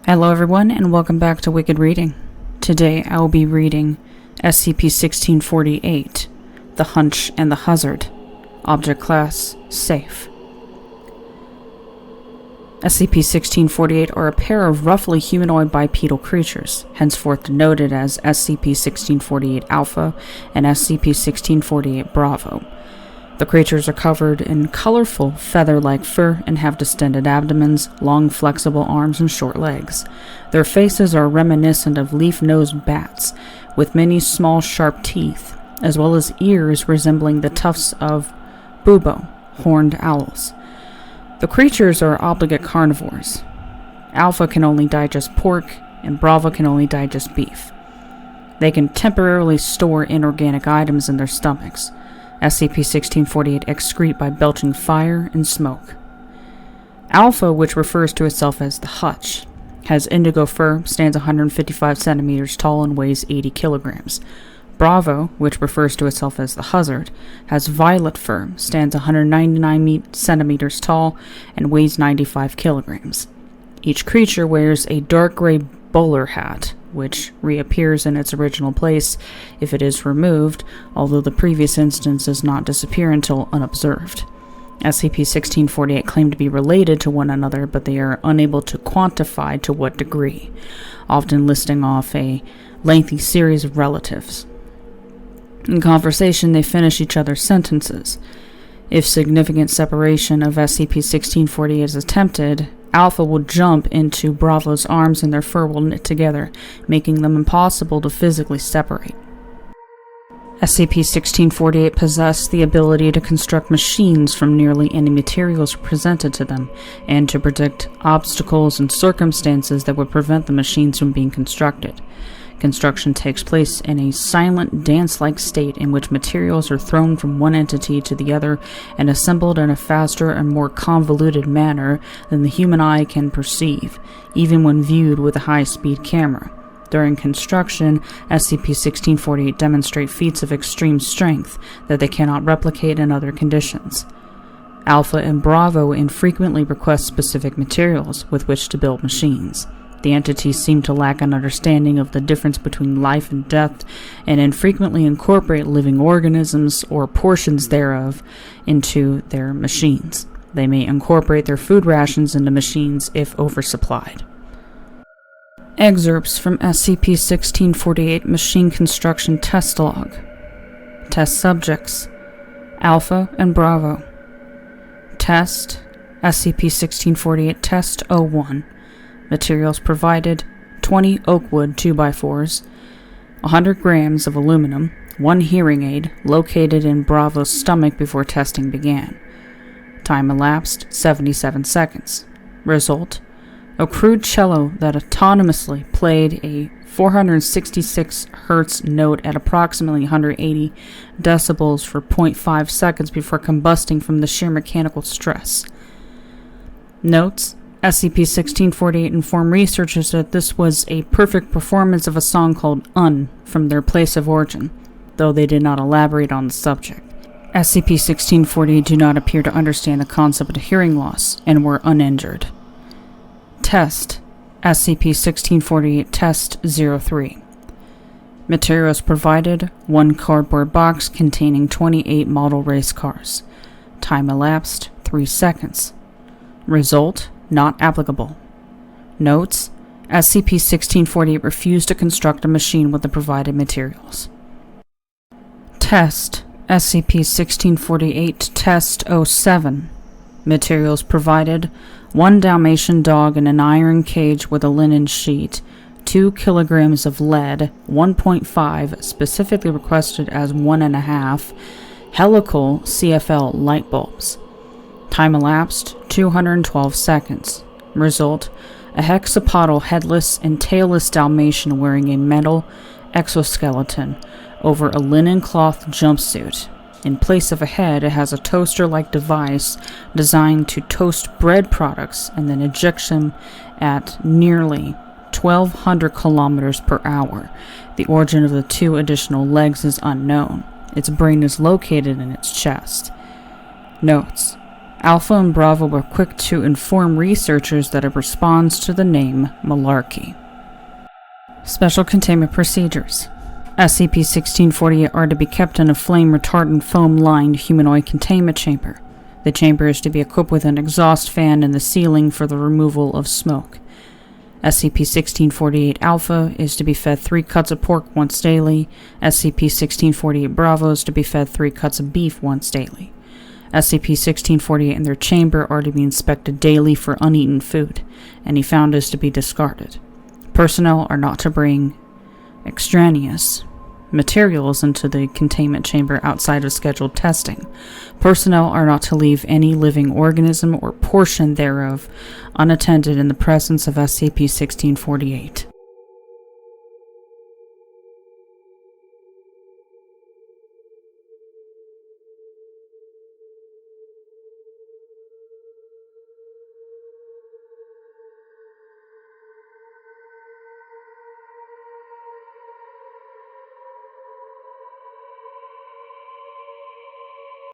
Hello everyone and welcome back to Wicked Reading. Today I will be reading SCP-1648, the Hunch and the Huzzard. Object Class, Safe. SCP-1648 are a pair of roughly humanoid bipedal creatures, henceforth denoted as SCP-1648 Alpha and SCP-1648 Bravo. The creatures are covered in colorful, feather-like fur and have distended abdomens, long flexible arms, and short legs. Their faces are reminiscent of leaf-nosed bats, with many small, sharp teeth, as well as ears resembling the tufts of bubo, horned owls. The creatures are obligate carnivores. Alpha can only digest pork, and Bravo can only digest beef. They can temporarily store inorganic items in their stomachs. SCP-1648 excrete by belching fire and smoke. Alpha, which refers to itself as the Hunch, has indigo fur, stands 155 centimeters tall, and weighs 80 kilograms. Bravo, which refers to itself as the Huzzard, has violet fur, stands 199 centimeters tall, and weighs 95 kilograms. Each creature wears a dark gray bowler hat, which reappears in its original place if it is removed, although the previous instance does not disappear until unobserved. SCP-1648 claim to be related to one another, but they are unable to quantify to what degree, often listing off a lengthy series of relatives. In conversation, they finish each other's sentences. If significant separation of SCP-1648 is attempted, Alpha will jump into Bravo's arms and their fur will knit together, making them impossible to physically separate. SCP-1648 possess the ability to construct machines from nearly any materials presented to them, and to predict obstacles and circumstances that would prevent the machines from being constructed. Construction takes place in a silent, dance-like state in which materials are thrown from one entity to the other and assembled in a faster and more convoluted manner than the human eye can perceive, even when viewed with a high-speed camera. During construction, SCP-1648 demonstrate feats of extreme strength that they cannot replicate in other conditions. Alpha and Bravo infrequently request specific materials with which to build machines. The entities seem to lack an understanding of the difference between life and death, and infrequently incorporate living organisms or portions thereof into their machines. They may incorporate their food rations into machines if oversupplied. Excerpts from SCP-1648 Machine Construction Test Log. Test Subjects: Alpha and Bravo. Test: SCP-1648 Test 01. Materials provided: 20 oakwood 2x4s, 100 grams of aluminum, 1 hearing aid located in Bravo's stomach before testing began. Time elapsed: 77 seconds. Result: a crude cello that autonomously played a 466 Hz note at approximately 180 decibels for 0.5 seconds before combusting from the sheer mechanical stress. Notes: SCP-1648 informed researchers that this was a perfect performance of a song called from their place of origin, though they did not elaborate on the subject. SCP-1648 do not appear to understand the concept of hearing loss and were uninjured. Test: SCP-1648 Test 03. Materials provided: 1 cardboard box containing 28 model race cars. Time elapsed: 3 seconds. Result: not applicable. Notes: SCP-1648 refused to construct a machine with the provided materials. Test: SCP-1648 Test 07. Materials provided: 1 Dalmatian dog in an iron cage with a linen sheet, 2 kilograms of lead, 1.5 specifically requested as 1.5 helical CFL light bulbs. Time elapsed: 212 seconds. Result: a hexapodal headless and tailless Dalmatian wearing a metal exoskeleton over a linen cloth jumpsuit. In place of a head, it has a toaster-like device designed to toast bread products and then eject them at nearly 1,200 kilometers per hour. The origin of the 2 additional legs is unknown. Its brain is located in its chest. Notes: Alpha and Bravo were quick to inform researchers that it responds to the name Malarkey. Special containment procedures. SCP-1648 are to be kept in a flame-retardant foam-lined humanoid containment chamber. The chamber is to be equipped with an exhaust fan in the ceiling for the removal of smoke. SCP-1648 Alpha is to be fed 3 cuts of pork once daily. SCP-1648 Bravo is to be fed 3 cuts of beef once daily. SCP-1648 and their chamber are to be inspected daily for uneaten food. Any found is to be discarded. Personnel are not to bring extraneous materials into the containment chamber outside of scheduled testing. Personnel are not to leave any living organism or portion thereof unattended in the presence of SCP-1648.